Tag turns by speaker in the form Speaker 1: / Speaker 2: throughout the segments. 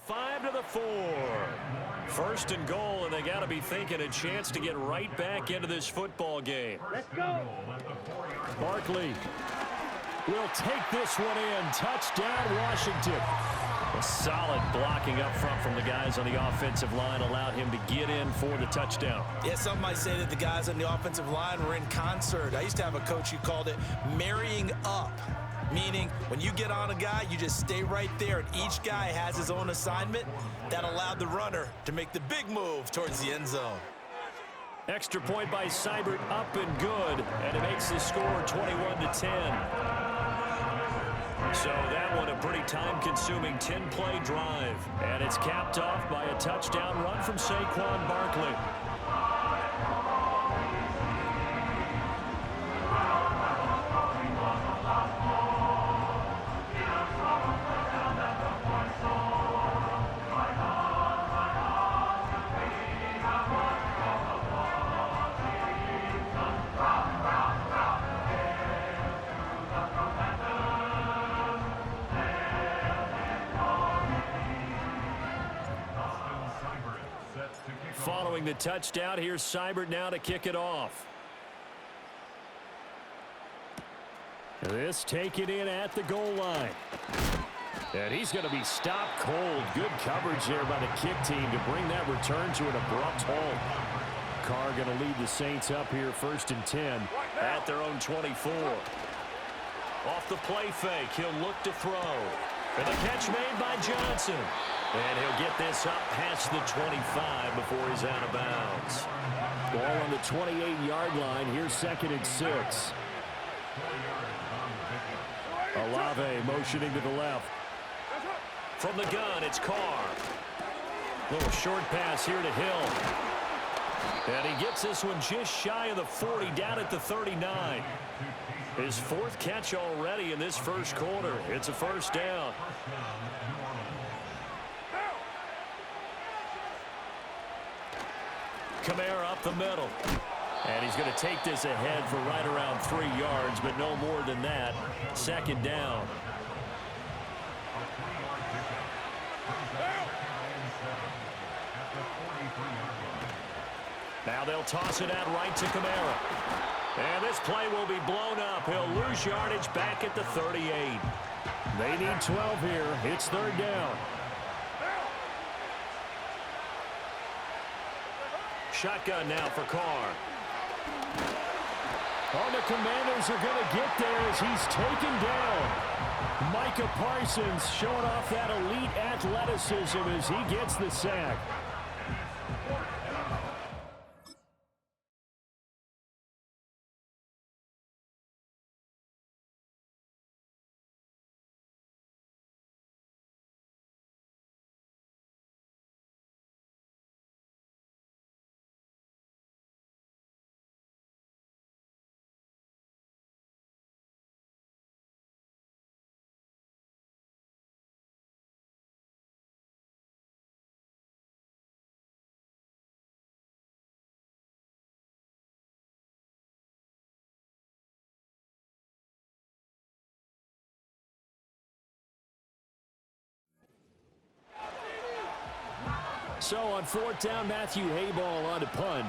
Speaker 1: 5 to the 4. First and goal, and they got to be thinking a chance to get right back into this football game.
Speaker 2: Let's go.
Speaker 1: Barkley will take this one in. Touchdown, Washington. A solid blocking up front from the guys on the offensive line allowed him to get in for the touchdown.
Speaker 3: Yeah, some might say that the guys on the offensive line were in concert. I used to have a coach who called it marrying up, meaning when you get on a guy, you just stay right there, and each guy has his own assignment. That allowed the runner to make the big move towards the end zone.
Speaker 1: Extra point by Seibert, up and good, and it makes the score 21-10. So that one a pretty time-consuming 10-play drive. And it's capped off by a touchdown run from Saquon Barkley. Following the touchdown, here's Seibert now to kick it off. This taken in at the goal line. And he's going to be stopped cold. Good coverage there by the kick team to bring that return to an abrupt halt. Carr going to lead the Saints up here 1st and 10 at their own 24. Off the play fake, he'll look to throw. And the catch made by Johnson. And he'll get this up past the 25 before he's out of bounds. Ball on the 28-yard line. Here's 2nd and 6. Olave motioning to the left. From the gun, it's Carr. Little short pass here to Hill. And he gets this one just shy of the 40, down at the 39. His 4th catch already in this first quarter. It's a first down. Kamara up the middle. And he's going to take this ahead for right around 3 yards, but no more than that. 2nd down. Now they'll toss it out right to Kamara. And this play will be blown up. He'll lose yardage back at the 38. They need 12 here. It's 3rd down. Shotgun now for Carr. Oh, the Commanders are going to get there as he's taken down. Micah Parsons showing off that elite athleticism as he gets the sack. So on 4th down, Matthew Hayball on to punt.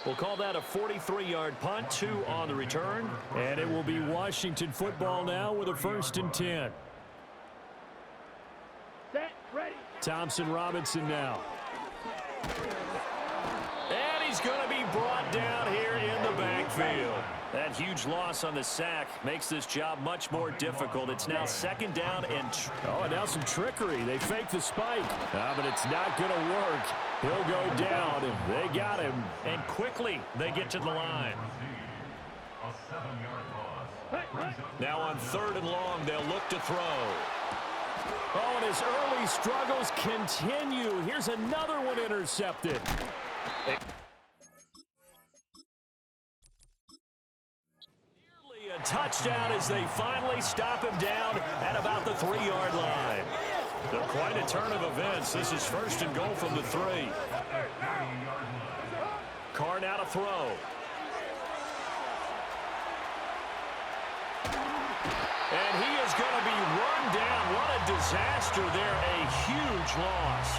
Speaker 1: We'll call that a 43-yard punt, 2 on the return. And it will be Washington football now with a 1st and 10.
Speaker 2: Set, ready.
Speaker 1: Thompson Robinson now. And he's going to be brought down here in the backfield. That huge loss on the sack makes this job much more difficult. It's now 2nd down and now some trickery. They fake the spike, but it's not going to work. He'll go down. They got him, and quickly they get to the line. Now on 3rd and long, they'll look to throw. Oh, and his early struggles continue. Here's another one intercepted. A touchdown as they finally stop him down at about the 3-yard line. Quite a turn of events. This is 1st and goal from the 3. Carr now to throw. disaster there, a huge loss.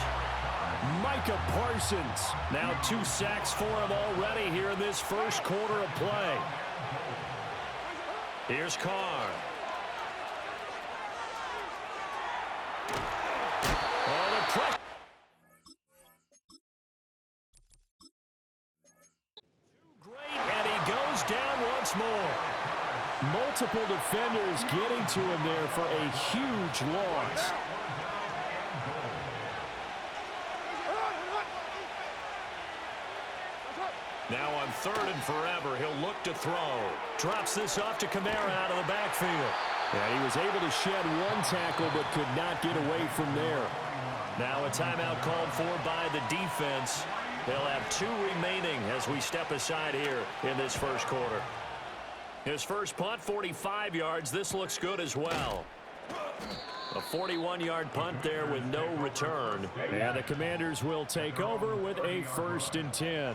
Speaker 1: Micah Parsons, now 2 sacks for him already here in this first quarter of play. Here's Carr. Oh, the pressure. Great, and he goes down once more. Multiple defenders getting to him there for a huge loss. Now on 3rd and forever, he'll look to throw. Drops this off to Kamara out of the backfield. And he was able to shed 1 tackle but could not get away from there. Now a timeout called for by the defense. They'll have 2 remaining as we step aside here in this first quarter. His first punt, 45 yards. This looks good as well. A 41-yard punt there with no return. And the Commanders will take over with a 1st and 10.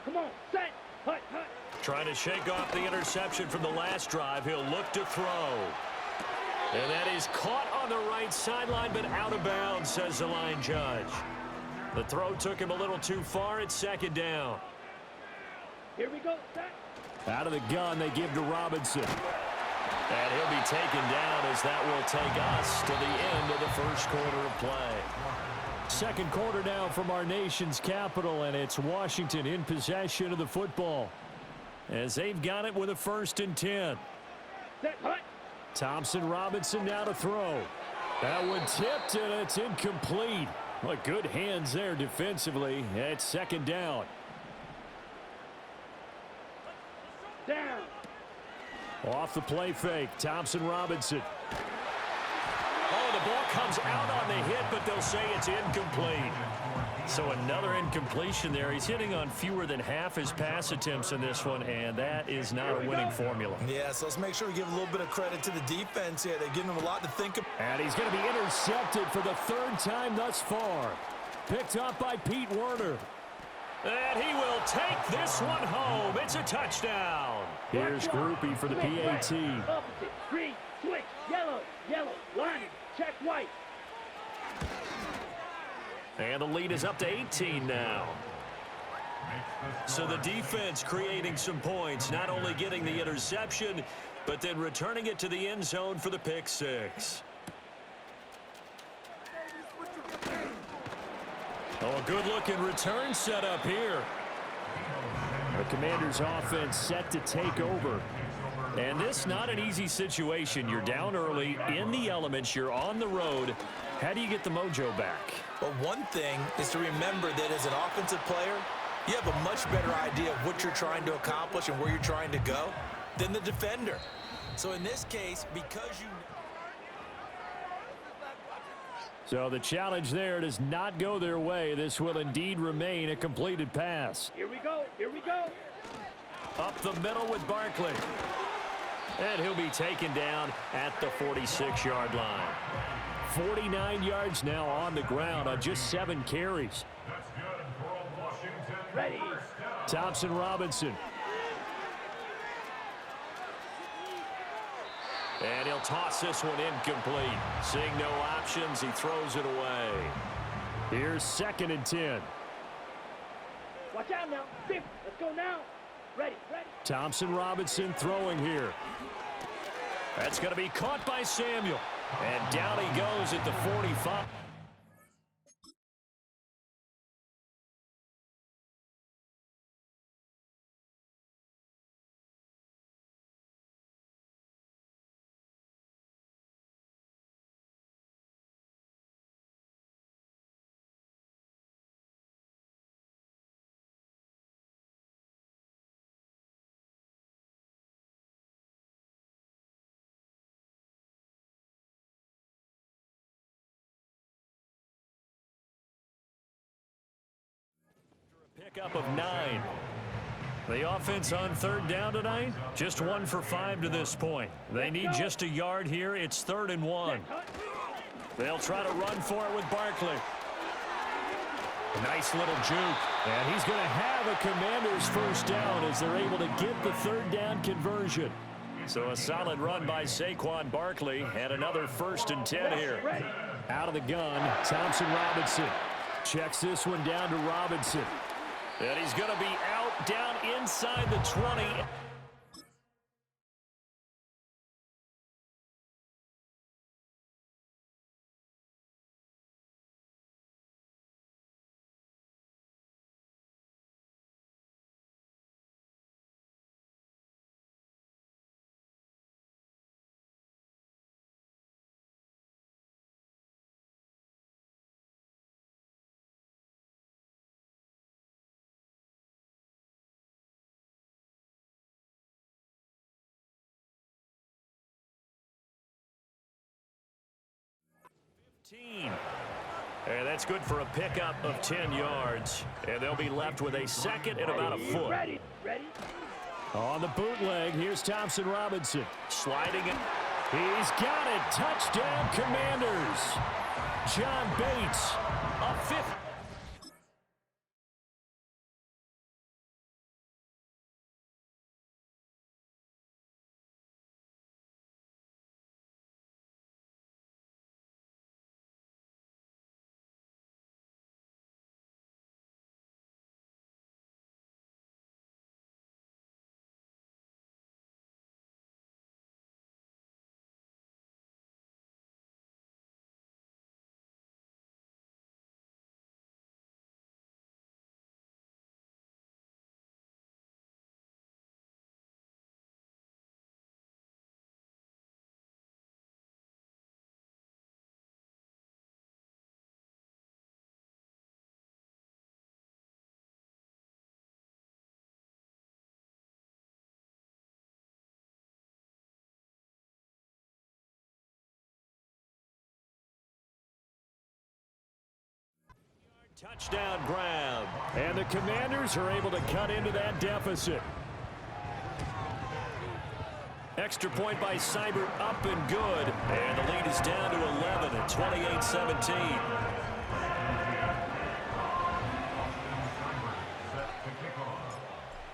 Speaker 2: Come on, set, hut, hut.
Speaker 1: Trying to shake off the interception from the last drive. He'll look to throw. And that is caught on the right sideline, but out of bounds, says the line judge. The throw took him a little too far. It's 2nd down.
Speaker 2: Here we go, set.
Speaker 1: Out of the gun, they give to Robinson. And he'll be taken down as that will take us to the end of the first quarter of play. Second quarter now from our nation's capital, and it's Washington in possession of the football as they've got it with a 1st and 10.
Speaker 2: Set, hut.
Speaker 1: Thompson Robinson now to throw. That one tipped, and it's incomplete. Well, good hands there defensively. It's 2nd down.
Speaker 2: Down.
Speaker 1: Off the play fake, Thompson Robinson. Oh, the ball comes out on the hit, but they'll say it's incomplete. So another incompletion there. He's hitting on fewer than half his pass attempts in this one, and that is not a winning formula.
Speaker 3: Yeah, so let's make sure we give a little bit of credit to the defense here. They're giving him a lot to think about.
Speaker 1: And he's going to be intercepted for the 3rd time thus far. Picked up by Pete Werner. And he will take this one home. It's a touchdown. Here's Groupie for the PAT.
Speaker 2: Opposite, green, switch, yellow, yellow, line, check white.
Speaker 1: And the lead is up to 18 now. So the defense creating some points, not only getting the interception, but then returning it to the end zone for the pick 6. Oh, a good-looking return set up here. The Commanders' offense set to take over. And this not an easy situation. You're down early, in the elements, you're on the road. How do you get the mojo back?
Speaker 3: Well, one thing is to remember that as an offensive player, you have a much better idea of what you're trying to accomplish and where you're trying to go than the defender. So in this case, because you...
Speaker 1: So the challenge there does not go their way. This will indeed remain a completed pass.
Speaker 2: Here we go, here we go.
Speaker 1: Up the middle with Barkley. And he'll be taken down at the 46-yard line. 49 yards now on the ground on just 7 carries.
Speaker 2: Ready.
Speaker 1: Thompson Robinson. And he'll toss this one incomplete. Seeing no options, he throws it away. Here's 2nd and 10.
Speaker 2: Watch out now. 5th. Let's go now. Ready, ready.
Speaker 1: Thompson Robinson throwing here. That's going to be caught by Samuel. And down he goes at the 45. Pickup of 9. The offense on 3rd down tonight, just 1 for 5 to this point. They need just a yard here. It's 3rd and 1. They'll try to run for it with Barkley. Nice little juke. And he's going to have a Commander's 1st down as they're able to get the 3rd down conversion. So a solid run by Saquon Barkley and another 1st and 10 here. Out of the gun, Thompson Robinson. Checks this one down to Robinson. And he's going to be out down inside the 20. And that's good for a pickup of 10 yards. And they'll be left with a 2nd and about a foot.
Speaker 2: Ready.
Speaker 1: On the bootleg, here's Thompson Robinson. Sliding it. He's got it. Touchdown, Commanders. John Bates, a 5th. Touchdown grab. And the Commanders are able to cut into that deficit. Extra point by Seibert, up and good. And the lead is down to 11 at 28-17.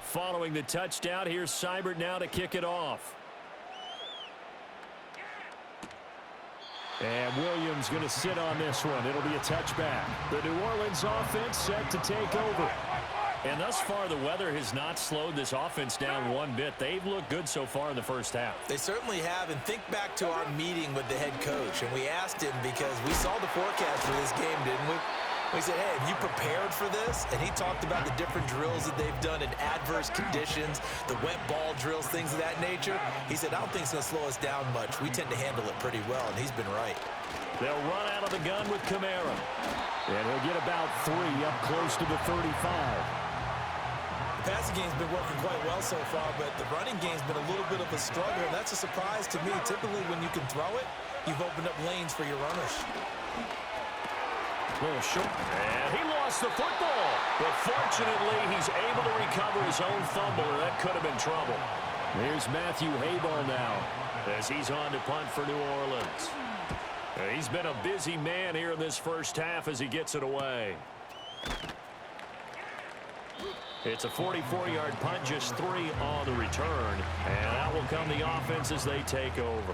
Speaker 1: Following the touchdown, here's Seibert now to kick it off. And Williams going to sit on this one. It'll be a touchback. The New Orleans offense set to take over. And thus far, the weather has not slowed this offense down one bit. They've looked good so far in the first half.
Speaker 3: They certainly have. And think back to our meeting with the head coach. And we asked him because we saw the forecast for this game, didn't we? We said, hey, have you prepared for this? And he talked about the different drills that they've done in adverse conditions, the wet ball drills, things of that nature. He said, I don't think it's going to slow us down much. We tend to handle it pretty well, and he's been right.
Speaker 1: They'll run out of the gun with Kamara. And he'll get about 3 up close to the 35.
Speaker 3: The passing game's been working quite well so far, but the running game's been a little bit of a struggle, and that's a surprise to me. Typically, when you can throw it, you've opened up lanes for your runners.
Speaker 1: Little short. And he lost the football. But fortunately, he's able to recover his own fumble, or that could have been trouble. There's Matthew Hayball now as he's on to punt for New Orleans. He's been a busy man here in this first half as he gets it away. It's a 44-yard punt, just 3 on the return. And out will come the offense as they take over.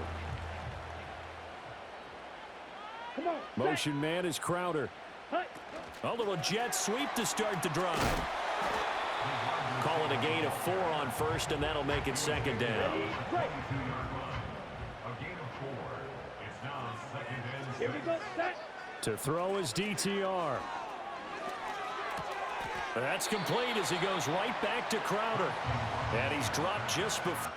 Speaker 1: Motion man is Crowder. A little jet sweep to start the drive. Call it a gain of 4 on first, and that'll make it 2nd down.
Speaker 2: Here we go, set.
Speaker 1: To throw is DTR. That's complete as he goes right back to Crowder. And he's dropped just before.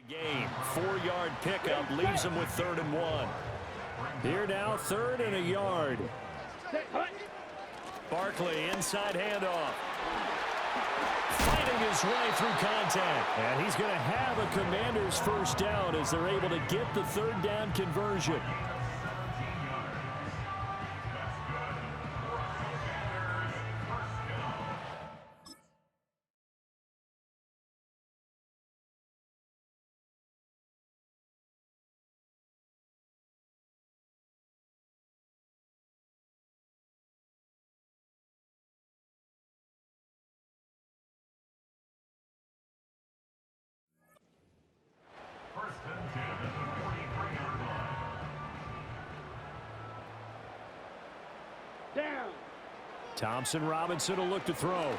Speaker 1: Game. 4-yard pickup leaves him with 3rd and 1. Here now, 3rd and a yard.
Speaker 2: Set, hut.
Speaker 1: Barkley, inside handoff. Fighting his way through contact. And he's going to have a Commanders first down as they're able to get the 3rd down conversion.
Speaker 2: Down.
Speaker 1: Thompson Robinson will look to throw.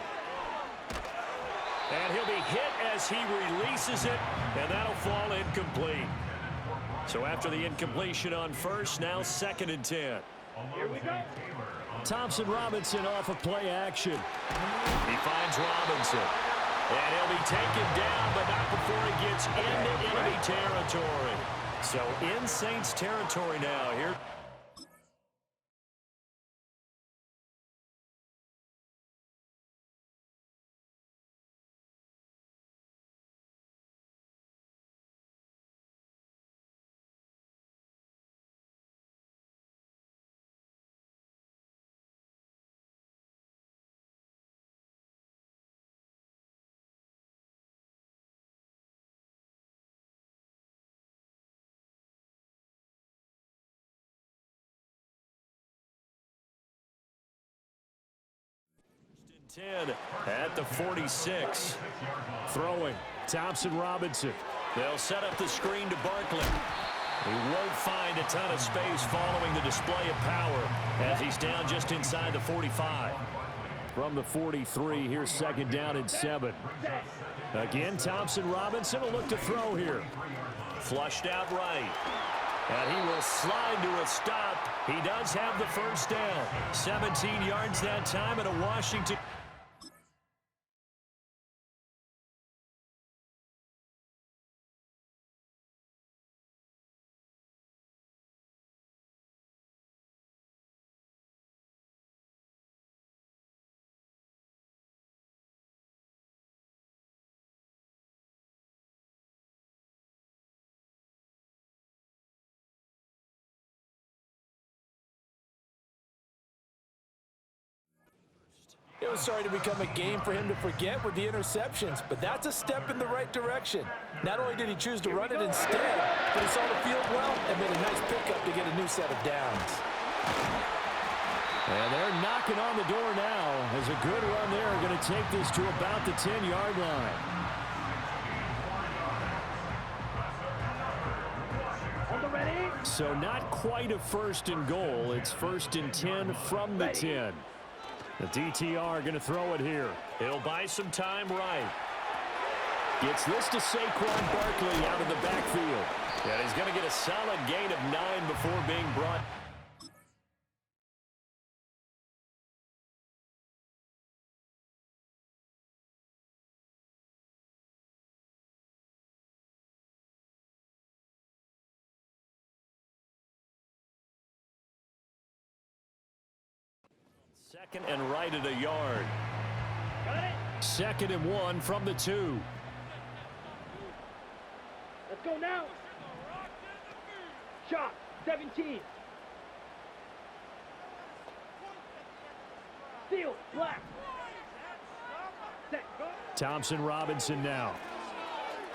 Speaker 1: And he'll be hit as he releases it, and that'll fall incomplete. So after the incompletion on first, now 2nd and 10.
Speaker 2: Here we go.
Speaker 1: Thompson Robinson off of play action. He finds Robinson. And he'll be taken down, but not before he gets into enemy territory. So in Saints territory now here. At the 46. Throwing. Thompson Robinson. They'll set up the screen to Barkley. He won't find a ton of space following the display of power as he's down just inside the 45. From the 43, here's 2nd down and 7. Again, Thompson Robinson will look to throw here. Flushed out right. And he will slide to a stop. He does have the first down. 17 yards that time at a Washington.
Speaker 3: It was starting to become a game for him to forget with the interceptions, but that's a step in the right direction. Not only did he choose to run it instead, but he saw the field well and made a nice pickup to get a new set of downs.
Speaker 1: And they're knocking on the door now as a good run there are going to take this to about the 10-yard line.
Speaker 2: On the ready.
Speaker 1: So not quite a 1st and goal. It's 1st and 10 from the 10. The DTR going to throw it here. He'll buy some time right. Gets this to Saquon Barkley out of the backfield. And he's going to get a solid gain of 9 before being brought. Second and right at a yard.
Speaker 2: Got it.
Speaker 1: 2nd and 1 from the 2.
Speaker 2: Let's go now. Shot. 17. Steal. Black. Set. Go.
Speaker 1: Thompson Robinson now.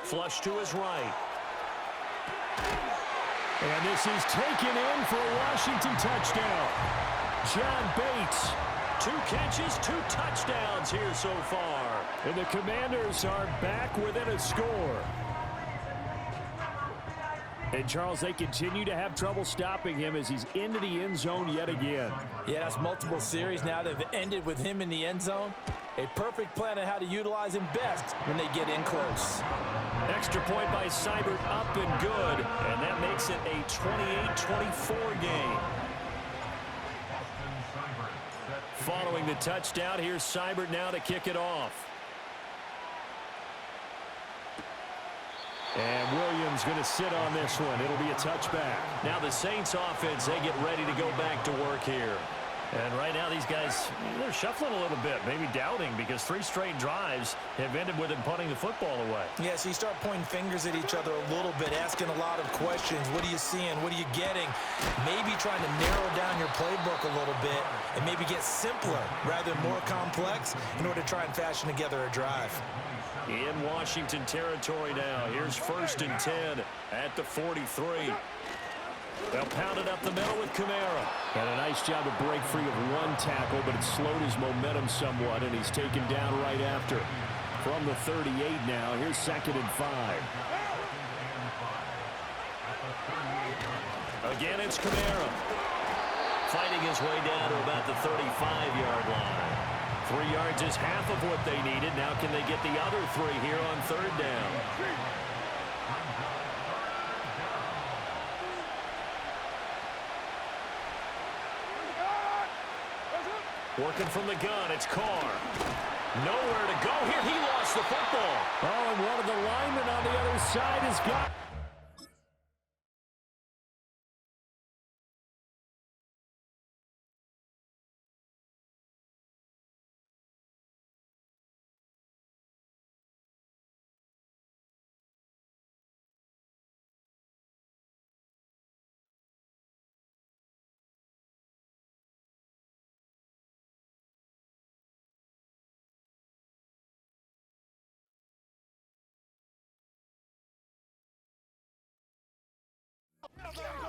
Speaker 1: Flush to his right. And this is taken in for a Washington touchdown. John Bates. 2 catches, 2 touchdowns here so far. And the Commanders are back within a score. And, Charles, they continue to have trouble stopping him as he's into the end zone yet again.
Speaker 3: Yeah, that's multiple series now that have ended with him in the end zone. A perfect plan on how to utilize him best when they get in close.
Speaker 1: Extra point by Seibert up and good. And that makes it a 28-24 game. Following the touchdown, here's Seibert now to kick it off. And Williams going to sit on this one. It'll be a touchback.
Speaker 4: Now the Saints offense, they get ready to go back to work here.
Speaker 1: And right now these guys, they're shuffling a little bit, maybe doubting, because 3 straight drives have ended with them punting the football away.
Speaker 3: Yeah, so you start pointing fingers at each other a little bit, asking a lot of questions. What are you seeing? What are you getting? Maybe trying to narrow down your playbook a little bit and maybe get simpler rather than more complex in order to try and fashion together a drive.
Speaker 1: In Washington territory now. Here's 1st and 10 at the 43. They'll pound it up the middle with Kamara. And a nice job to break free of 1 tackle, but it slowed his momentum somewhat, and he's taken down right after. From the 38 now, here's 2nd and 5. Again, it's Kamara.
Speaker 4: Fighting his way down to about the 35-yard line.
Speaker 1: 3 yards is half of what they needed. Now can they get the other 3 here on 3rd down? Working from the gun, it's Carr. Nowhere to go here. He lost the football. Oh, and one of the linemen on the other side has got...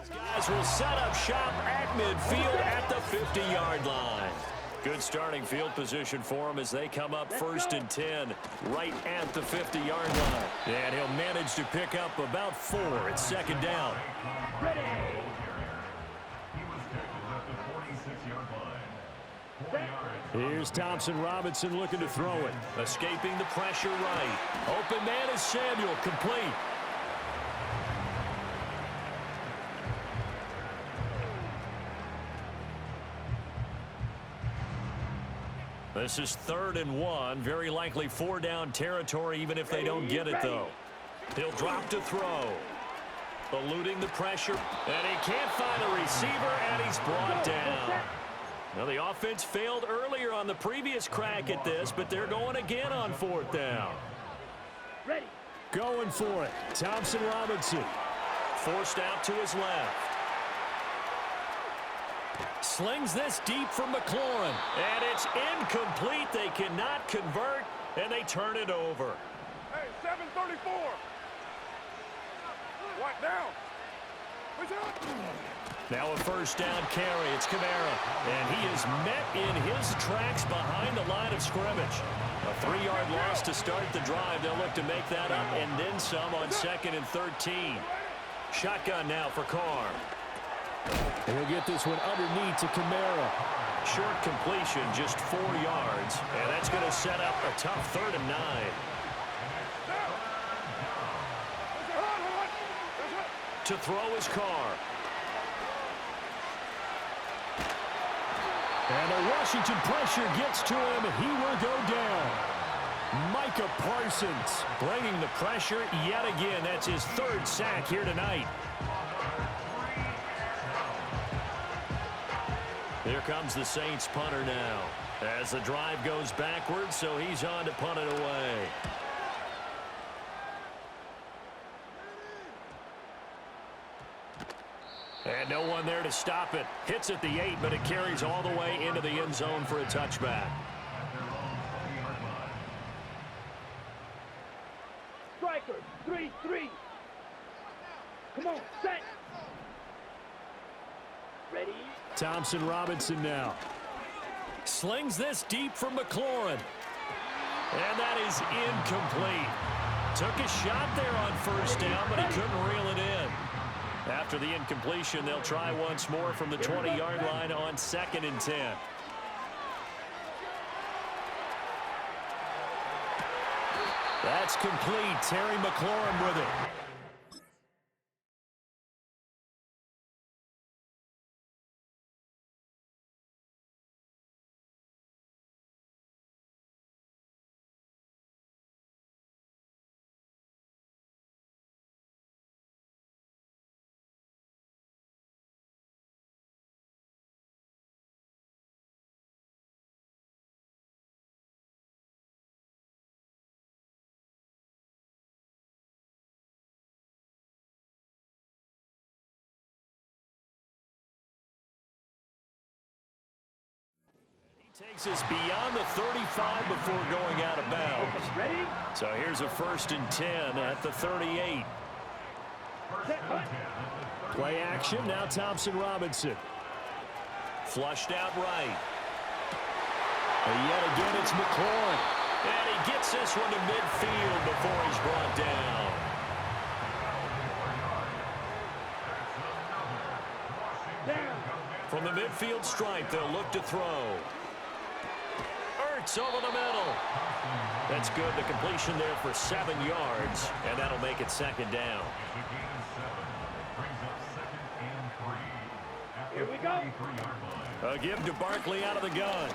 Speaker 1: Guys will set up shop at midfield at the 50-yard line. Good starting field position for him as they come up 1st and 10 right at the 50-yard line. And he'll manage to pick up about 4 at 2nd down.
Speaker 2: Ready.
Speaker 1: Here's Thompson Robinson looking to throw it. Escaping the pressure right. Open man is Samuel, complete. This is 3rd and 1. Very likely 4-down territory, even if they don't get it, though. He'll drop to throw. Eluding the pressure. And he can't find a receiver, and he's brought down. Now, the offense failed earlier on the previous crack at this, but they're going again on 4th down.
Speaker 2: Ready.
Speaker 1: Going for it. Thompson Robinson. Forced out to his left. Slings this deep from McLaurin. And it's incomplete. They cannot convert, and they turn it over.
Speaker 5: Hey, 734. What down? What's up?
Speaker 1: Now a 1st down carry. It's Kamara. And he is met in his tracks behind the line of scrimmage. A 3-yard loss to start the drive. They'll look to make that up and then some on 2nd and 13. Shotgun now for Carr. And he'll get this one underneath to Kamara. Short completion, just 4 yards. And that's going to set up a tough 3rd and 9. To throw his Carr. And the Washington pressure gets to him, and he will go down. Micah Parsons bringing the pressure yet again. That's his 3rd sack here tonight. Here comes the Saints punter now. As the drive goes backwards, so he's on to punt it away. And no one there to stop it. Hits at the 8, but it carries all the way into the end zone for a touchback.
Speaker 2: Strikers, 3-3. Come on, set. Ready.
Speaker 1: Thompson Robinson now. Slings this deep from McLaurin. And that is incomplete. Took a shot there on 1st down, but he couldn't reel it in. After the incompletion, they'll try once more from the 20-yard line on 2nd and 10. That's complete. Terry McLaurin with it.
Speaker 4: Takes us beyond the 35 before going out of bounds.
Speaker 2: Ready?
Speaker 4: So here's a 1st and 10 at the 38.
Speaker 2: Set, hut.
Speaker 1: Play action, now Thompson Robinson.
Speaker 4: Flushed out right.
Speaker 1: And yet again, it's McLaurin.
Speaker 4: And he gets this one to midfield before he's brought down.
Speaker 2: Down.
Speaker 4: From the midfield stripe, they'll look to throw. Ertz over the middle. That's good. The completion there for 7 yards, and that'll make it 2nd down.
Speaker 2: Here we go.
Speaker 1: A give to Barkley out of the gun.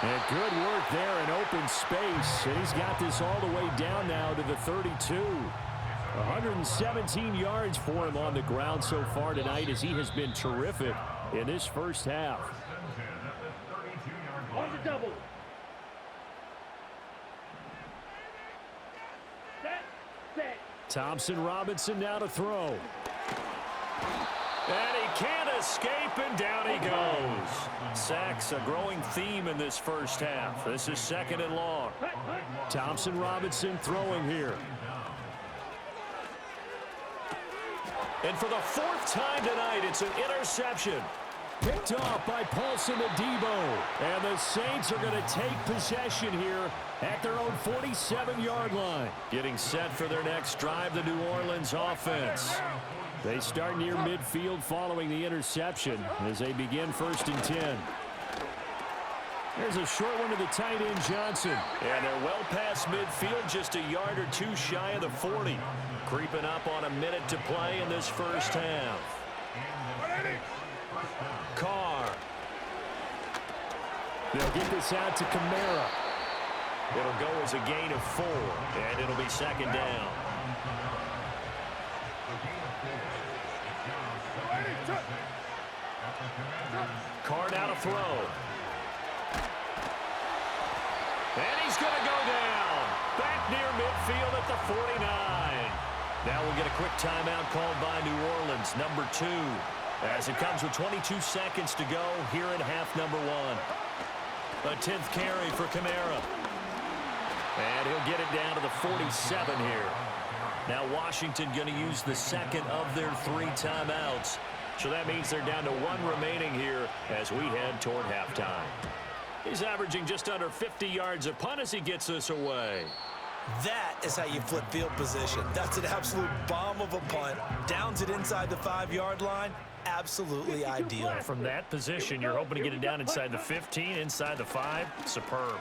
Speaker 1: And good work there in open space. And he's got this all the way down now to the 32. 117 yards for him on the ground so far tonight as he has been terrific in this first half.
Speaker 2: On the double. Set. Set.
Speaker 1: Thompson Robinson now to throw.
Speaker 4: And he can't escape, and down he goes. Sacks, a growing theme in this first half. This is 2nd and long.
Speaker 2: Hut, hut.
Speaker 1: Thompson Robinson throwing here.
Speaker 4: And for the 4th time tonight, it's an interception.
Speaker 1: Picked off by Paulson Adebo. And the Saints are going to take possession here at their own 47-yard line.
Speaker 4: Getting set for their next drive, the New Orleans offense.
Speaker 1: They start near midfield following the interception as they begin 1st and 10. There's a short one to the tight end, Johnson.
Speaker 4: And they're well past midfield, just a yard or 2 shy of the 40. Creeping up on a minute to play in this first half. Carr.
Speaker 1: They'll get this out to Kamara.
Speaker 4: It'll go as a gain of 4, and it'll be 2nd down. Carr now to throw. And he's going to go down. Back near midfield at the 49. Now we'll get a quick timeout called by New Orleans, number 2. As it comes with 22 seconds to go here in half number 1. A 10th carry for Kamara. And he'll get it down to the 47 here. Now Washington going to use the 2nd of their 3 timeouts. So that means they're down to 1 remaining here as we head toward halftime. He's averaging just under 50 yards a punt as he gets this away.
Speaker 3: That is how you flip field position. That's an absolute bomb of a punt. Downs it inside the 5-yard line. Absolutely ideal.
Speaker 4: From that position, you're hoping to get it down inside the 15, inside the 5. Superb.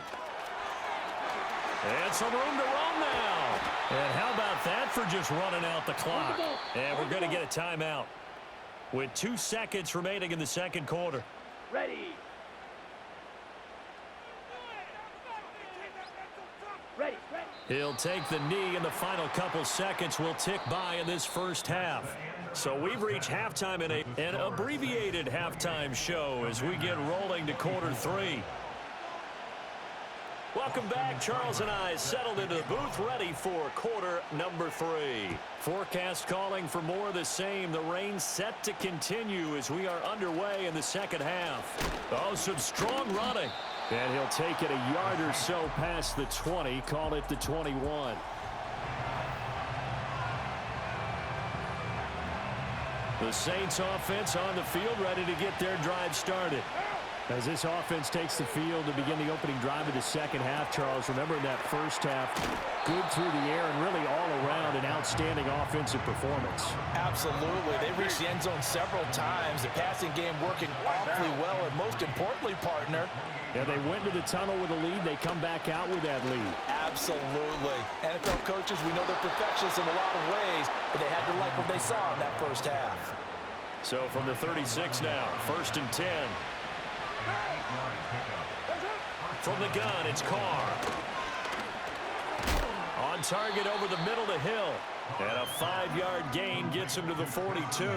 Speaker 4: And some room to roam now. And how about that for just running out the clock? And we're going to get a timeout with 2 seconds remaining in the 2nd quarter.
Speaker 2: Ready. Ready. Ready.
Speaker 4: He'll take the knee, and the final couple seconds will tick by in this first half. So we've reached halftime in an abbreviated halftime show as we get rolling to quarter 3. Welcome back. Charles and I settled into the booth ready for quarter number 3. Forecast calling for more of the same. The rain set to continue as we are underway in the 2nd half. Oh, some strong running.
Speaker 1: And he'll take it a yard or so past the 20, call it the 21. The Saints offense on the field ready to get their drive started. As this offense takes the field to begin the opening drive of the 2nd half, Charles, remember in that first half, good through the air and really all around an outstanding offensive performance.
Speaker 3: Absolutely. They reached the end zone several times. The passing game working awfully well, and most importantly, partner,
Speaker 1: yeah, they went to the tunnel with a lead. They come back out with that lead.
Speaker 3: absolutely. NFL coaches, we know they're perfectionists in a lot of ways, but they had to like what they saw in that first half.
Speaker 4: So from the 36 now, 1st and 10. From the gun, it's Carr. On target over the middle to Hill. And a 5-yard gain gets him to the 42.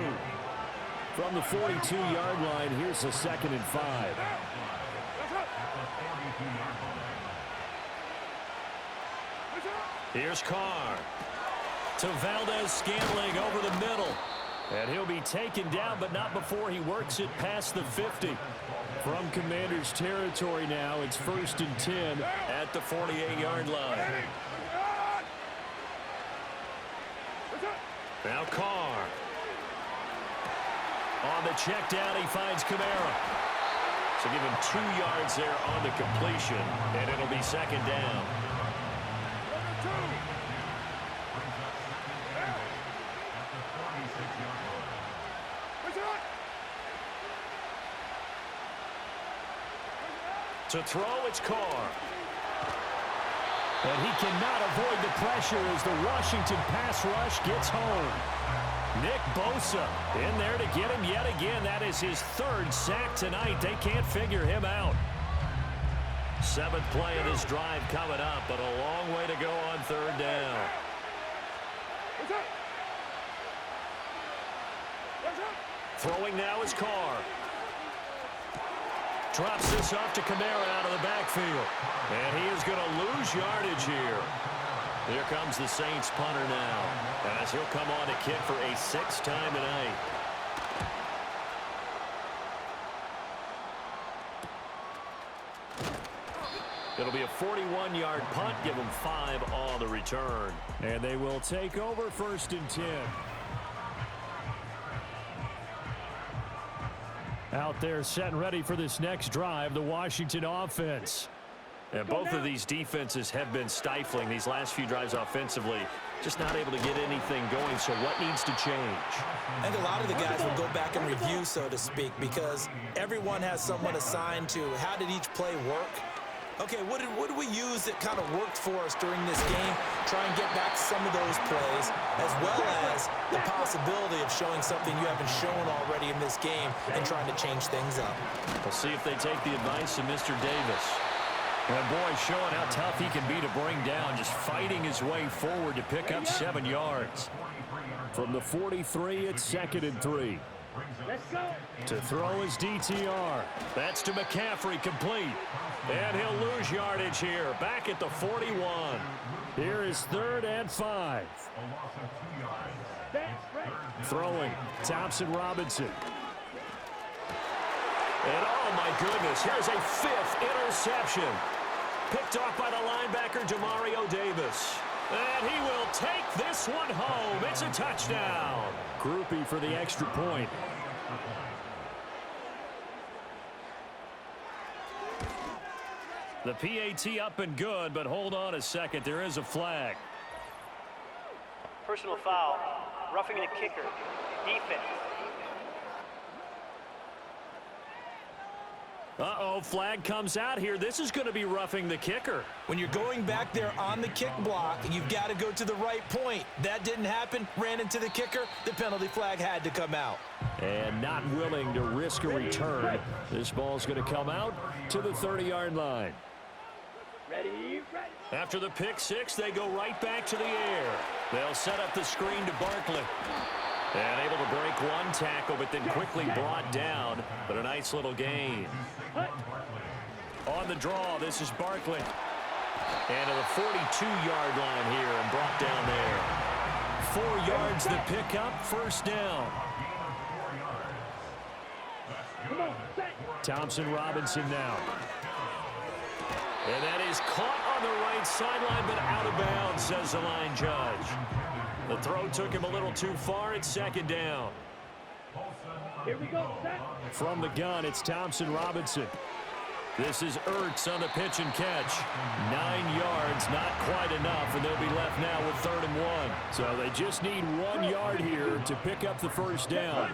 Speaker 1: From the 42-yard line, here's a 2nd and 5.
Speaker 4: Here's Carr. To Valdez-Scantling over the middle. And he'll be taken down, but not before he works it past the 50.
Speaker 1: From Commander's territory now, it's 1st and 10
Speaker 4: at the 48-yard line. Now Carr. On the check down, he finds Kamara. So give him 2 yards there on the completion, and it'll be 2nd down. To throw, it's Carr.
Speaker 1: And he cannot avoid the pressure as the Washington pass rush gets home. Nick Bosa in there to get him yet again. That is his 3rd sack tonight. They can't figure him out.
Speaker 4: 7th play of this drive coming up, but a long way to go on 3rd down. Throwing now is Carr. Drops this off to Kamara out of the backfield. And he is going to lose yardage here. Here comes the Saints punter now, as he'll come on to kick for a 6th time tonight. It'll be a 41-yard punt. Give them 5 on the return.
Speaker 1: And they will take over 1st and 10. Out there set and ready for this next drive, the Washington offense.
Speaker 4: And both of these defenses have been stifling these last few drives offensively. Just not able to get anything going, so what needs to change?
Speaker 3: I think a lot of the guys will go back and review, so to speak, because everyone has someone assigned to how did each play work. Okay, what did we use that kind of worked for us during this game? Try and get back some of those plays, as well as the possibility of showing something you haven't shown already in this game and trying to change things up.
Speaker 4: We'll see if they take the advice of Mr. Davis.
Speaker 1: And boy, showing how tough he can be to bring down, just fighting his way forward to pick up 7 yards. From the 43, it's 2nd and 3.
Speaker 2: Let's go.
Speaker 1: To throw is DTR.
Speaker 4: That's to McCaffrey, complete. And he'll lose yardage here, back at the 41.
Speaker 1: Here is 3rd and 5. Throwing, Thompson Robinson.
Speaker 4: And oh my goodness, here's a 5th interception. Picked off by the linebacker, Demario Davis. And he will take this one home. It's a touchdown.
Speaker 1: Groupie for the extra point.
Speaker 4: The PAT up and good, but hold on a second. There is a flag.
Speaker 6: Personal foul. Roughing the kicker. Defense.
Speaker 4: Uh-oh, flag comes out here. This is going to be roughing the kicker.
Speaker 3: When you're going back there on the kick block, you've got to go to the right point. That didn't happen. Ran into the kicker. The penalty flag had to come out.
Speaker 1: And not willing to risk a return. This ball's going to come out to the 30-yard line.
Speaker 2: Ready.
Speaker 4: After the pick 6, they go right back to the air. They'll set up the screen to Barkley. And able to break one tackle, but then quickly brought down. But a nice little gain. On the draw, this is Barkley. And to the 42-yard line here and brought down there. 4 yards the pickup, 1st down.
Speaker 1: Thompson Robinson now.
Speaker 4: And that is caught on the right sideline, but out of bounds, says the line judge. The throw took him a little too far. It's 2nd down.
Speaker 2: Here we go, set.
Speaker 1: From the gun, it's Thompson Robinson. This is Ertz on the pitch and catch. 9 yards, not quite enough, and they'll be left now with 3rd and 1. So they just need 1 yard here to pick up the 1st down.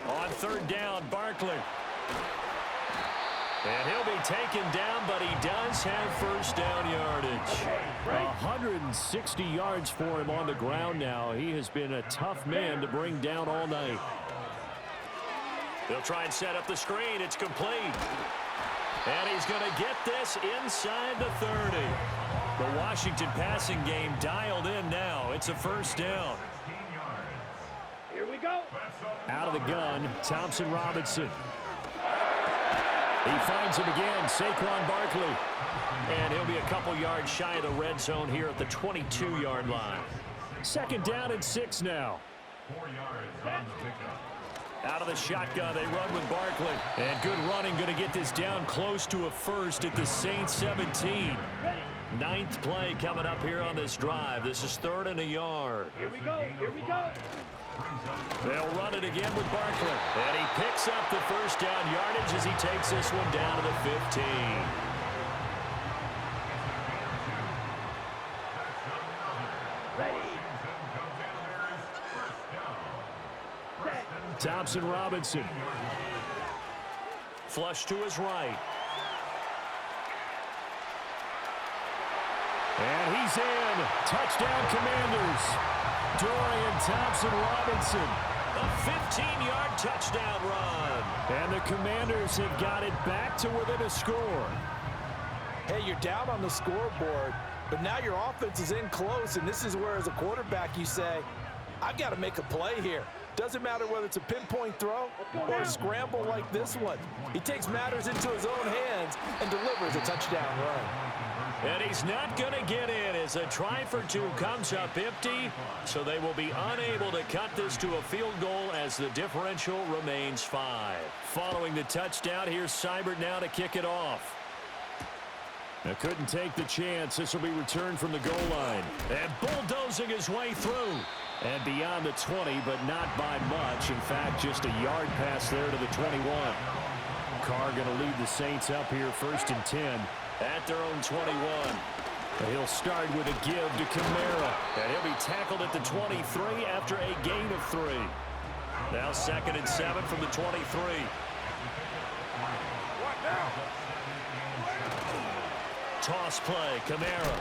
Speaker 4: On 3rd down, Barkley. And he'll be taken down, but he does have 1st down yardage.
Speaker 1: 160 yards for him on the ground now. He has been a tough man to bring down all night.
Speaker 4: They'll try and set up the screen. It's complete. And he's going to get this inside the 30. The Washington passing game dialed in now. It's a 1st down.
Speaker 2: Here we go.
Speaker 1: Out of the gun, Thompson Robinson. He finds him again, Saquon Barkley.
Speaker 4: And he'll be a couple yards shy of the red zone here at the 22-yard line.
Speaker 1: 2nd down and 6 now.
Speaker 4: Out of the shotgun, they run with Barkley. And good running, going to get this down close to a first at the Saints 17. Ninth play coming up here on this drive. This is 3rd and a yard.
Speaker 2: Here we go. Here we go.
Speaker 4: They'll run it again with Barkley. And he picks up the first down yardage as he takes this one down to the 15. Thompson Robinson. Flush to his right. And he's in. Touchdown Commanders. Dorian Thompson-Robinson. A 15-yard touchdown run. And the Commanders have got it back to within a score.
Speaker 3: Hey, you're down on the scoreboard, but now your offense is in close, and this is where, as a quarterback, you say, I've got to make a play here. Doesn't matter whether it's a pinpoint throw or a scramble like this one. He takes matters into his own hands and delivers a touchdown run.
Speaker 4: And he's not going to get in as a try for two comes up empty, so they will be unable to cut this to a field goal as the differential remains 5. Following the touchdown, here's Seibert now to kick it off. Now couldn't take the chance. This will be returned from the goal line. And bulldozing his way through. And beyond the 20, but not by much. In fact, just a yard pass there to the 21. Carr going to lead the Saints up here 1st and 10 at their own 21. And he'll start with a give to Kamara. And he'll be tackled at the 23 after a gain of 3. Now 2nd and 7 from the 23. Toss play, Kamara.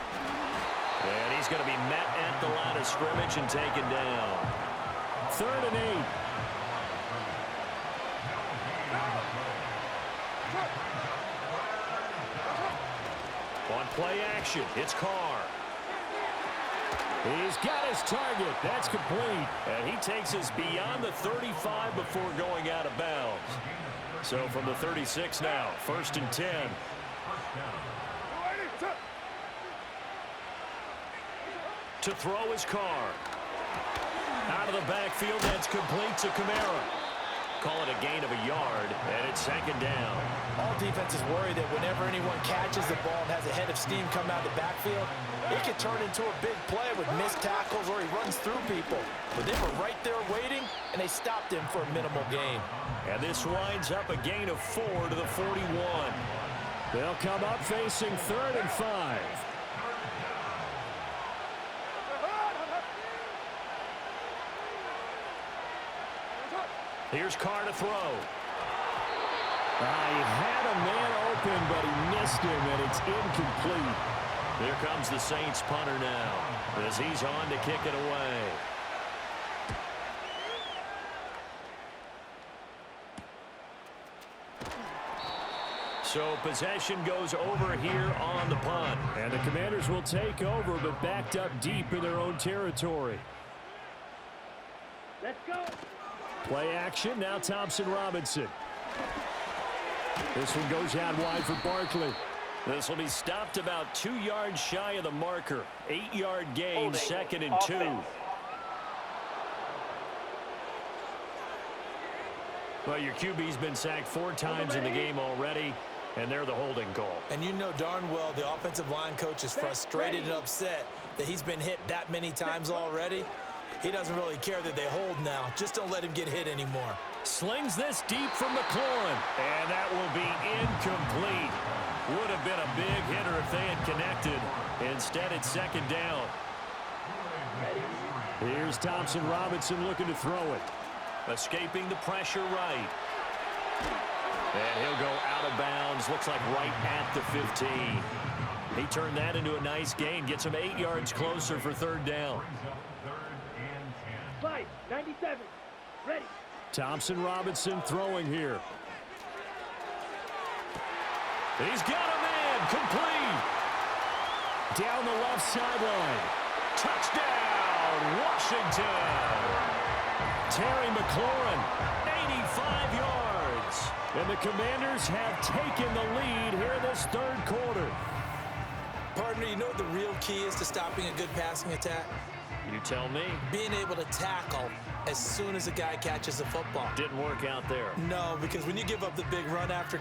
Speaker 4: And he's going to be met at the line of scrimmage and taken down. 3rd and 8. On play action, it's Carr. He's got his target. That's complete. And he takes us beyond the 35 before going out of bounds. So from the 36 now, 1st and 10. To throw his Carr. Out of the backfield, that's complete to Kamara. Call it a gain of a yard, and it's 2nd down.
Speaker 3: All defenses worry that whenever anyone catches the ball and has a head of steam come out of the backfield, it can turn into a big play with missed tackles or he runs through people. But they were right there waiting, and they stopped him for a minimal gain.
Speaker 4: And this winds up a gain of 4 to the 41. They'll come up facing 3rd and 5. Here's Carr to throw. He had a man open, but he missed him, and it's incomplete. Here comes the Saints punter now as he's on to kick it away. So possession goes over here on the punt. And the Commanders will take over, but backed up deep in their own territory.
Speaker 2: Let's go.
Speaker 4: Play action, now Thompson Robinson. This one goes out wide for Barkley. This will be stopped about 2 yards shy of the marker. 8-yard gain, 2nd and 2. Well, your QB's been sacked 4 times in the game already, and they're the holding call. And you know darn well the offensive line coach is frustrated and upset that he's been hit that many times already. He doesn't really care that they hold now. Just don't let him get hit anymore. Slings this deep from McLaurin. And that will be incomplete. Would have been a big hitter if they had connected. Instead, it's 2nd down. Here's Thompson Robinson looking to throw it. Escaping the pressure right. And he'll go out of bounds. Looks like right at the 15. He turned that into a nice gain. Gets him 8 yards closer for 3rd down.
Speaker 2: 97. Ready.
Speaker 4: Thompson Robinson throwing here. He's got a man. Complete. Down the left sideline. Touchdown, Washington. Terry McLaurin, 85 yards. And the Commanders have taken the lead here in this 3rd quarter.
Speaker 3: Partner, you know what the real key is to stopping a good passing attack?
Speaker 4: You tell me.
Speaker 3: Being able to tackle as soon as a guy catches a football.
Speaker 4: Didn't work out there.
Speaker 3: No, because when you give up the big run after...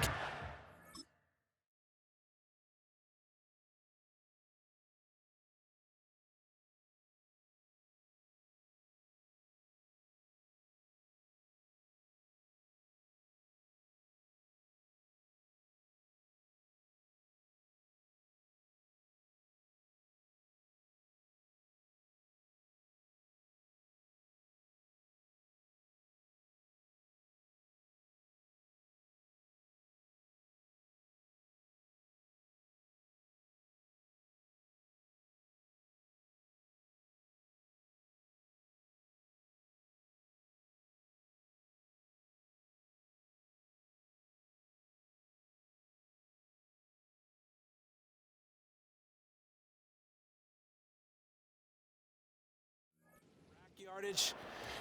Speaker 3: yardage,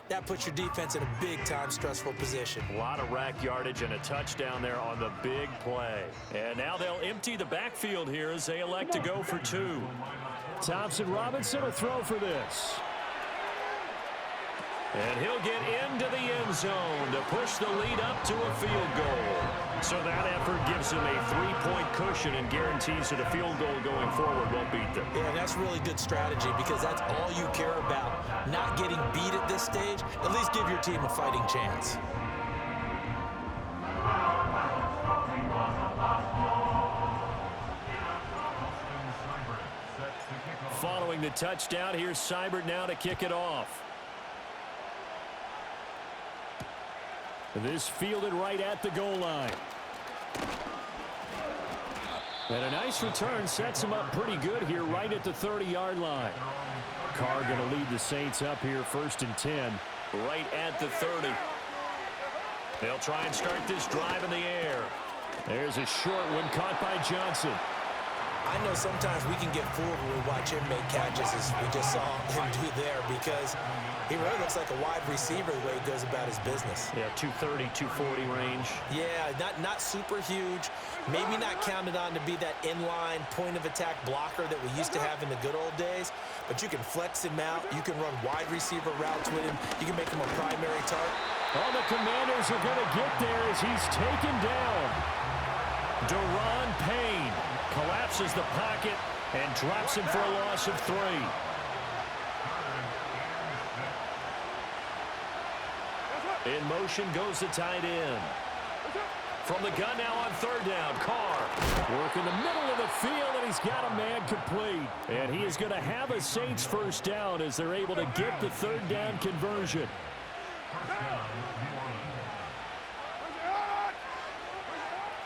Speaker 3: that puts your defense in a big-time stressful position.
Speaker 4: A lot of rack yardage and a touchdown there on the big play. And now they'll empty the backfield here as they elect to go for 2.
Speaker 1: Thompson Robinson will throw for this.
Speaker 4: And he'll get into the end zone to push the lead up to a field goal. So that effort gives him a 3-point cushion and guarantees that a field goal going forward won't beat them.
Speaker 3: Yeah, and that's really good strategy because that's all you care about. Not getting beat at this stage, at least give your team a fighting chance.
Speaker 4: Following the touchdown, here's Seibert now to kick it off.
Speaker 1: This fielded right at the goal line. And a nice return sets him up pretty good here right at the 30-yard line. Carr going to lead the Saints up here 1st and 10.
Speaker 4: Right at the 30. They'll try and start this drive in the air.
Speaker 1: There's a short one caught by Johnson.
Speaker 3: I know sometimes we can get fooled when we watch him make catches as we just saw him do there because he really looks like a wide receiver the way he goes about his business.
Speaker 4: Yeah, 230, 240 range.
Speaker 3: Yeah, not super huge. Maybe not counted on to be that inline point-of-attack blocker that we used to have in the good old days, but you can flex him out. You can run wide receiver routes with him. You can make him a primary target.
Speaker 1: Oh, the Commanders are going to get there as he's taken down.
Speaker 4: Deron Payne collapses the pocket and drops him for a loss of 3. In motion goes the tight end. From the gun now on 3rd down, Carr.
Speaker 1: Work in the middle of the field, and he's got a man complete. And he is going to have a Saints 1st down as they're able to get the 3rd down conversion.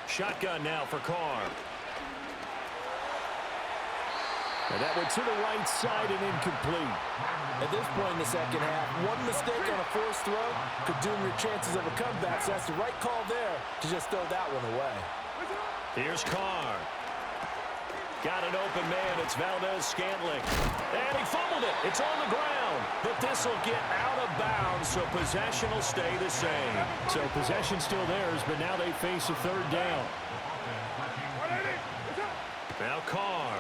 Speaker 4: Shotgun now for Carr.
Speaker 1: And that went to the right side and incomplete.
Speaker 7: At this point in the second half, one mistake on a forced throw could doom your chances of a comeback. So that's the right call there to just throw that one away.
Speaker 4: Here's Carr. Got an open man. It's Valdez-Scantling. And he fumbled it. It's on the ground. But this will get out of bounds, so possession will stay the same.
Speaker 1: So possession still theirs, but now they face a 3rd down.
Speaker 4: Now Carr.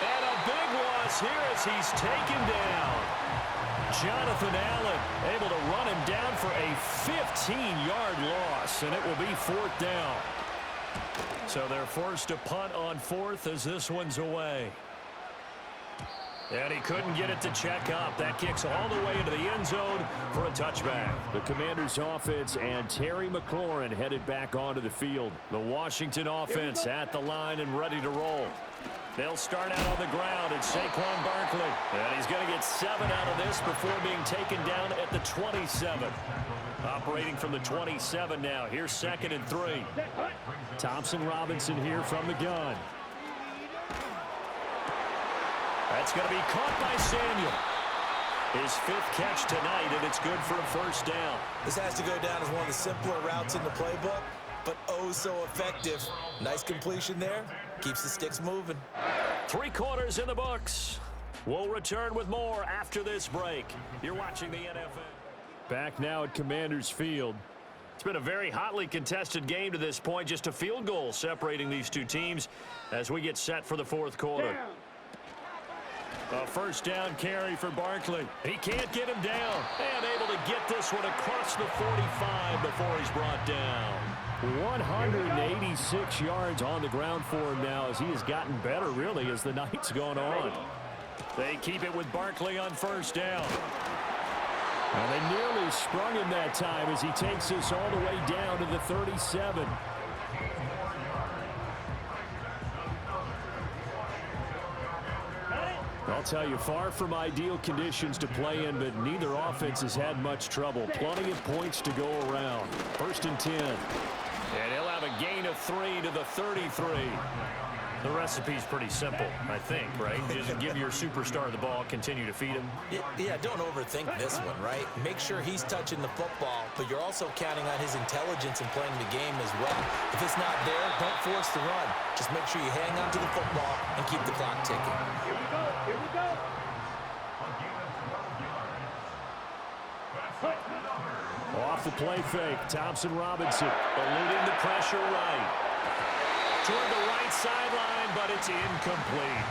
Speaker 4: And a big loss here as he's taken down. Jonathan Allen able to run him down for a 15-yard loss, and it will be 4th down. So they're forced to punt on 4th as this one's away. And he couldn't get it to check up. That kicks all the way into the end zone for a touchback.
Speaker 1: The Commanders' offense and Terry McLaurin headed back onto the field. The Washington offense at the line and ready to roll.
Speaker 4: They'll start out on the ground. It's Saquon Barkley. And he's going to get 7 out of this before being taken down at the 27. Operating from the 27 now. Here's 2nd and 3.
Speaker 1: Thompson Robinson here from the gun.
Speaker 4: That's going to be caught by Samuel. His 5th catch tonight, and it's good for a 1st down.
Speaker 3: This has to go down as one of the simpler routes in the playbook, but oh so effective. Nice completion there. Keeps the sticks moving.
Speaker 4: 3 quarters in the books. We'll return with more after this break. You're watching the NFL.
Speaker 1: Back now at Commanders Field.
Speaker 4: It's been a very hotly contested game to this point. Just a field goal separating these two teams as we get set for the 4th quarter. A first down carry for Barkley. He can't get him down. And able to get this one across the 45 before he's brought down.
Speaker 1: 186 yards on the ground for him now as he has gotten better, really, as the night's gone on.
Speaker 4: They keep it with Barkley on first down.
Speaker 1: And they nearly sprung him that time as he takes us all the way down to the 37. I'll tell you, far from ideal conditions to play in, but neither offense has had much trouble. Plenty of points to go around. First and 10.
Speaker 4: And he'll have a gain of 3 to the 33. The recipe's pretty simple, I think, right? Just give your superstar the ball, continue to feed him.
Speaker 3: Yeah, don't overthink this one, right? Make sure he's touching the football, but you're also counting on his intelligence in playing the game as well. If it's not there, don't force the run. Just make sure you hang on to the football and keep the clock ticking.
Speaker 2: Here we go. Here we go.
Speaker 1: Off the play fake, Thompson Robinson.
Speaker 4: Eluding the pressure right. Toward the right sideline, but it's incomplete.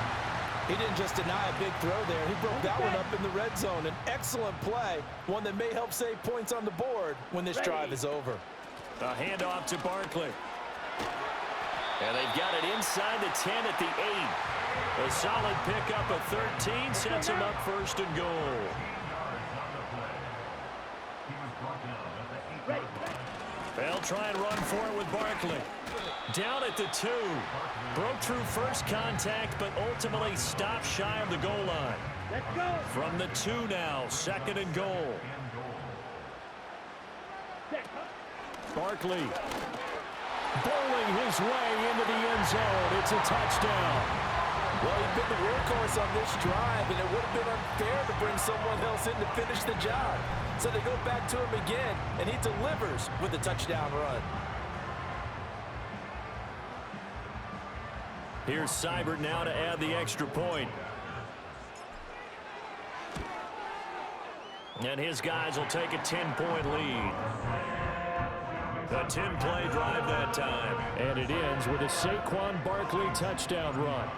Speaker 7: He didn't just deny a big throw there. He broke that one up in the red zone. An excellent play, one that may help save points on the board when this drive is over.
Speaker 4: A handoff to Barkley. And they've got it inside the 10 at the 8. A solid pickup of 13 sets him up first and goal. They'll try and run for it with Barkley. Down at the 2. Broke through first contact, but ultimately stopped shy of the goal line.
Speaker 2: Let's go.
Speaker 4: From the 2 now, second and goal.
Speaker 1: Barkley bowling his way into the end zone. It's a touchdown.
Speaker 7: Well, he's been the workhorse on this drive, and it would have been unfair to bring someone else in to finish the job. So they go back to him again, and he delivers with a touchdown run.
Speaker 4: Here's Seibert now to add the extra point. And his guys will take a 10-point lead. A 10-play drive that time.
Speaker 1: And it ends with a Saquon Barkley touchdown run.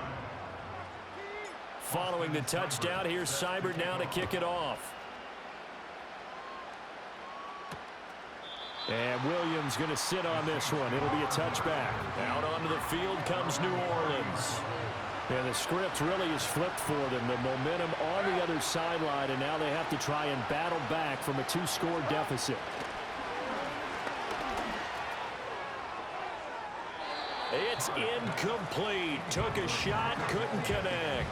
Speaker 4: Following the touchdown, here's Seibert now to kick it off.
Speaker 1: And Williams going to sit on this one. It'll be a touchback.
Speaker 4: Out onto the field comes New Orleans.
Speaker 1: And the script really is flipped for them. The momentum on the other sideline, and now they have to try and battle back from a 2-score deficit.
Speaker 4: It's incomplete. Took a shot, couldn't connect.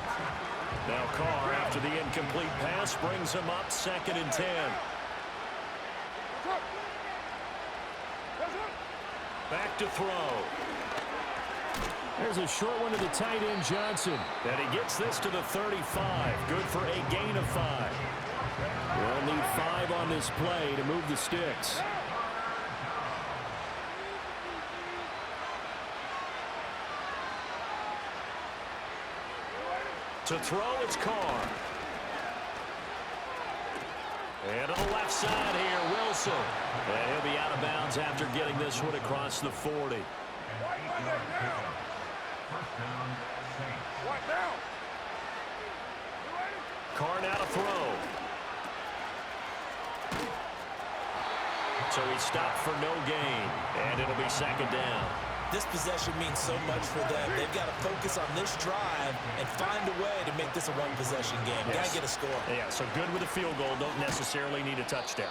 Speaker 4: Now Carr, after the incomplete pass, brings him up second and 10. Back to throw.
Speaker 1: There's a short one to the tight end, Johnson.
Speaker 4: And he gets this to the 35. Good for a gain of 5.
Speaker 1: We'll need 5 on this play to move the sticks.
Speaker 4: To throw, it's Carr. And to the left side here, Wilson. And he'll be out of bounds after getting this one across the 40. Carr now to throw. So he stopped for no gain. And it'll be second down.
Speaker 3: This possession means so much for them. They've got to focus on this drive and find a way to make this a one-possession game.
Speaker 4: Yes.
Speaker 3: Got to get a score.
Speaker 4: Yeah, so good with a field goal. Don't necessarily need a touchdown.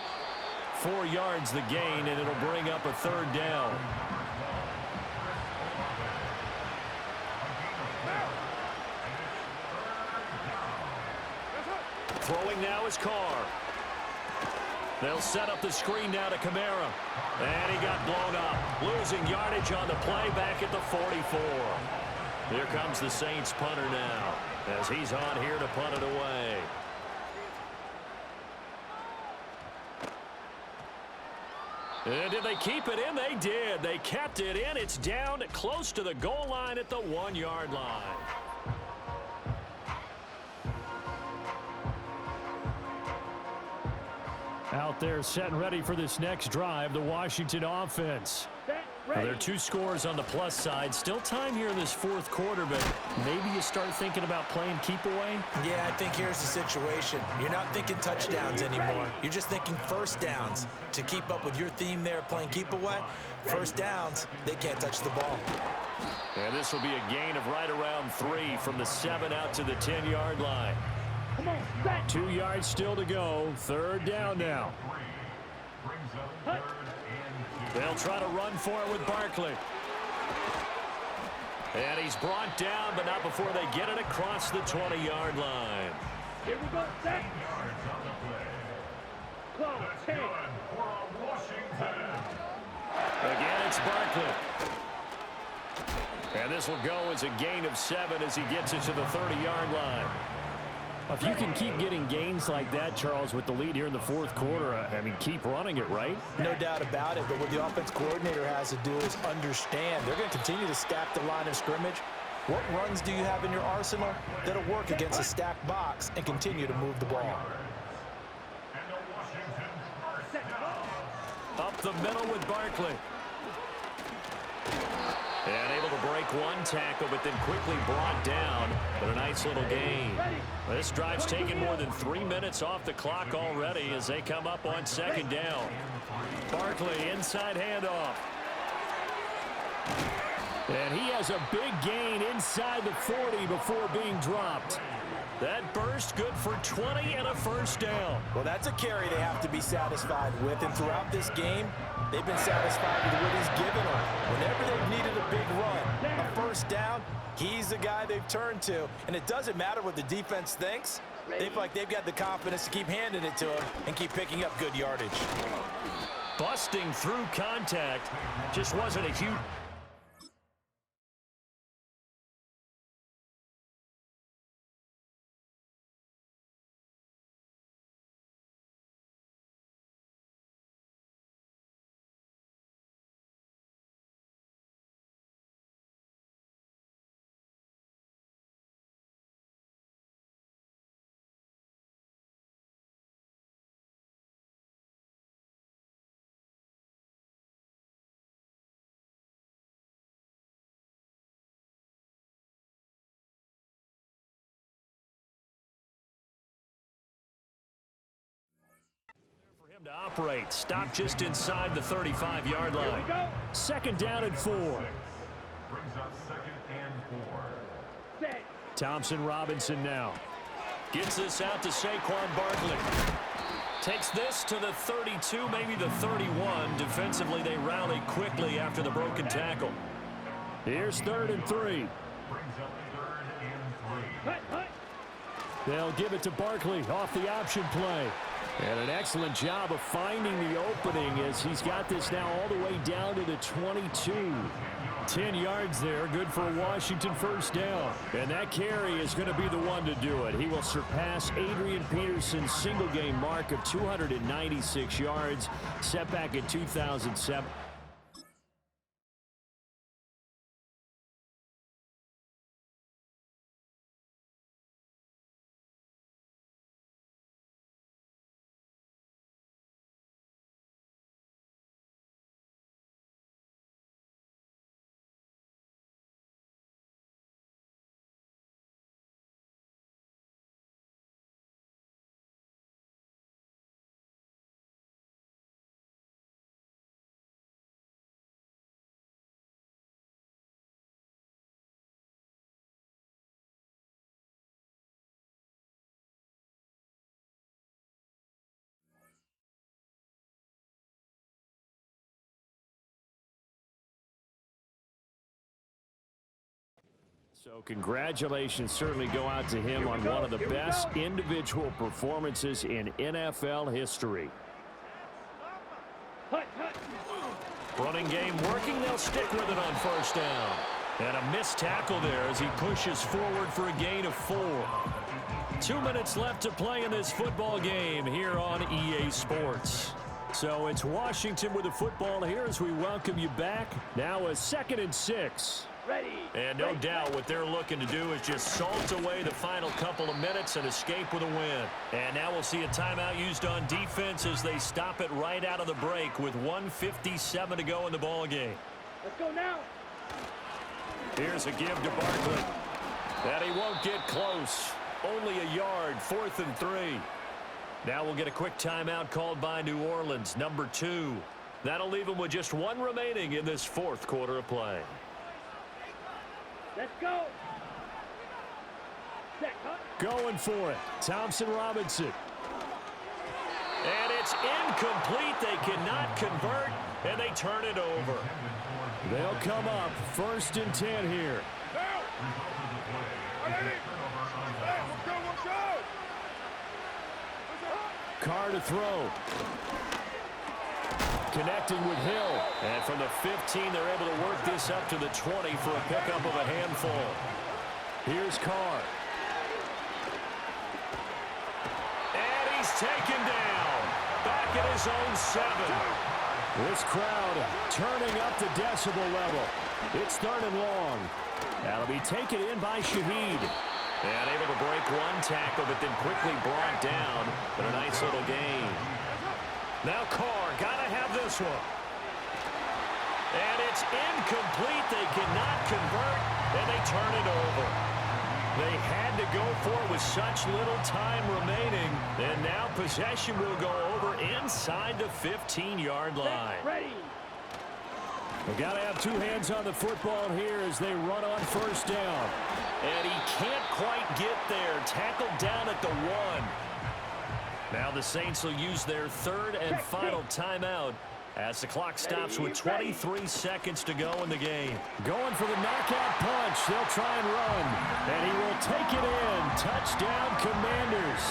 Speaker 1: 4 yards the gain, and it'll bring up a third down.
Speaker 4: Throwing now is Carr. They'll set up the screen now to Kamara. And he got blown up. Losing yardage on the play back at the 44. Here comes the Saints punter now as he's on here to punt it away. And did they keep it in? They did. They kept it in. It's down close to the goal line at the 1-yard line.
Speaker 1: Out there set and ready for this next drive, the Washington offense. Well, there are 2 scores on the plus side. Still time here in this 4th quarter, but maybe you start thinking about playing keep away?
Speaker 3: Yeah, I think here's the situation. You're not thinking touchdowns anymore. You're just thinking first downs. To keep up with your theme there, playing keep away, first downs, they can't touch the ball.
Speaker 1: And this will be a gain of right around 3 from the 7 out to the 10-yard line. 2 yards still to go. 3rd down now. They'll try to run for it with Barkley. And he's brought down, but not before they get it across the 20-yard line.
Speaker 2: Here we go, set. Clock, 10.
Speaker 1: Again, it's Barkley. And this will go as a gain of 7 as he gets it to the 30-yard line. If you can keep getting gains like that, Charles, with the lead here in the 4th quarter, I mean, keep running it, right?
Speaker 3: No doubt about it, but what the offense coordinator has to do is understand. They're going to continue to stack the line of scrimmage. What runs do you have in your arsenal that'll work against a stacked box and continue to move the ball?
Speaker 1: Up the middle with Barkley. And able to break 1 tackle, but then quickly brought down. But a nice little gain. This drive's taken more than 3 minutes off the clock already as they come up on 2nd down. Barkley, inside handoff. And he has a big gain inside the 40 before being dropped. That burst good for 20 and a 1st down.
Speaker 3: Well, that's a carry they have to be satisfied with, and throughout this game, they've been satisfied with what he's given them. Whenever they've needed a big run, a 1st down, he's the guy they've turned to. And it doesn't matter what the defense thinks. They feel like they've got the confidence to keep handing it to him and keep picking up good yardage.
Speaker 1: Busting through contact just wasn't a huge... to operate. Stop just inside the 35-yard line. 2nd down and 4.
Speaker 5: Brings up 2nd and 4.
Speaker 1: Thompson Robinson now. Gets this out to Saquon Barkley. Takes this to the 32, maybe the 31. Defensively, they rally quickly after the broken tackle. Here's 3rd and 3.
Speaker 5: Brings up 3rd and 3.
Speaker 1: They'll give it to Barkley off the option play. And an excellent job of finding the opening as he's got this now all the way down to the 22. 10 yards there, good for a Washington 1st down. And that carry is going to be the one to do it. He will surpass Adrian Peterson's single-game mark of 296 yards, set back in 2007. So congratulations certainly go out to him on one of the best individual performances in NFL history. Running game working. They'll stick with it on 1st down. And a missed tackle there as he pushes forward for a gain of 4. 2 minutes left to play in this football game here on EA Sports. So it's Washington with the football here as we welcome you back. Now a 2nd and 6. And no doubt what they're looking to do is just salt away the final couple of minutes and escape with a win. And now we'll see a timeout used on defense as they stop it right out of the break with 1:57 to go in the ball game.
Speaker 2: Let's go now.
Speaker 4: Here's a give to Barkley. And he won't get close. Only a yard, 4th and 3. Now we'll get a quick timeout called by New Orleans, number 2. That'll leave them with just 1 remaining in this 4th quarter of play.
Speaker 2: Let's go. Set, huh?
Speaker 1: Going for it. Thompson Robinson.
Speaker 4: And it's incomplete. They cannot convert, and they turn it over.
Speaker 1: They'll come up 1st and 10 here. Carr to throw. Connecting with Hill.
Speaker 4: And from the 15, they're able to work this up to the 20 for a pickup of a handful.
Speaker 1: Here's Carr.
Speaker 4: And he's taken down. Back at his own 7.
Speaker 1: This crowd turning up the decibel level. It's 3rd and long. That'll be taken in by Shaheed.
Speaker 4: And able to break 1 tackle, but then quickly brought down. But a nice little gain. Now Carr, gotta have this one. And it's incomplete. They cannot convert, and they turn it over. They had to go for it with such little time remaining. And now possession will go over inside the 15-yard line.
Speaker 2: Ready.
Speaker 1: We've got to have 2 hands on the football here as they run on 1st down.
Speaker 4: And he can't quite get there. Tackled down at the 1. Now the Saints will use their 3rd and final timeout as the clock stops with 23 seconds to go in the game.
Speaker 1: Going for the knockout punch. They'll try and run. And he will take it in. Touchdown, Commanders.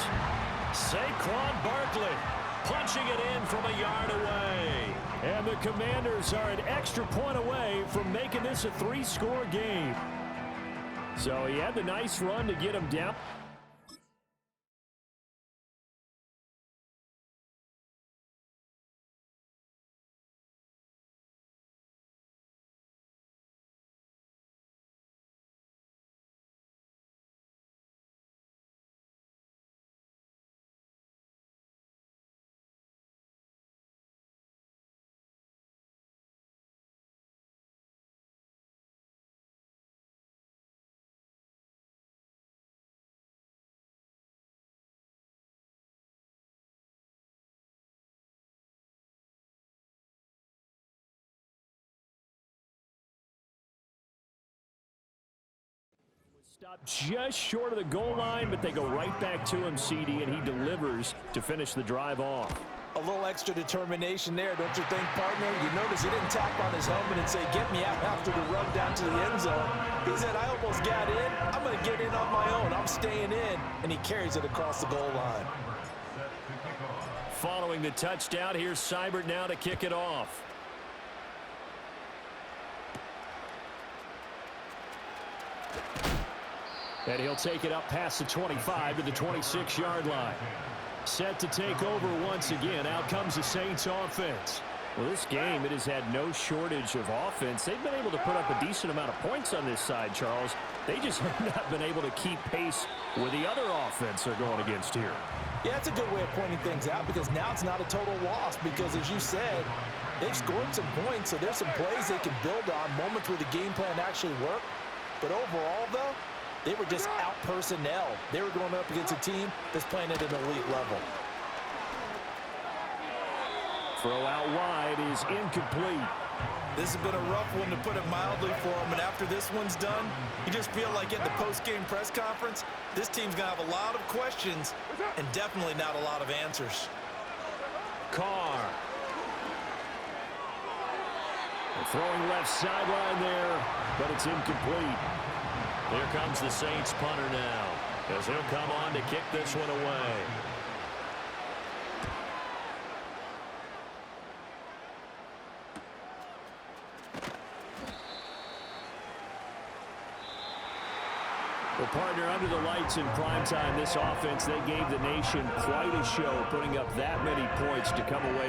Speaker 4: Saquon Barkley punching it in from a yard away.
Speaker 1: And the Commanders are an extra point away from making this a 3-score game. So he had the nice run to get him down. Stopped just short of the goal line, but they go right back to him, CD, and he delivers to finish the drive off.
Speaker 7: A little extra determination there, don't you think, partner? You notice he didn't tap on his helmet and say, get me out after the run down to the end zone. He said, I almost got in. I'm going to get in on my own. I'm staying in. And he carries it across the goal line.
Speaker 4: Following the touchdown, here's Seibert now to kick it off.
Speaker 1: And he'll take it up past the 25 to the 26-yard line. Set to take over once again. Out comes the Saints offense. Well, this game, it has had no shortage of offense. They've been able to put up a decent amount of points on this side, Charles. They just have not been able to keep pace with the other offense they're going against here.
Speaker 7: Yeah, that's a good way of pointing things out because now it's not a total loss because, as you said, they've scored some points, so there's some plays they can build on, moments where the game plan actually worked. But overall, though, they were just out personnel. They were going up against a team that's playing at an elite level.
Speaker 1: Throw out wide is incomplete.
Speaker 3: This has been a rough one, to put it mildly, for him. And after this one's done, you just feel like at the post-game press conference, this team's going to have a lot of questions and definitely not a lot of answers.
Speaker 4: Carr.
Speaker 1: Throwing left sideline there, but it's incomplete.
Speaker 4: Here comes the Saints punter now, as he'll come on to kick this one away.
Speaker 1: Well, partner, under the lights in primetime, this offense, they gave the nation quite a show, putting up that many points to come away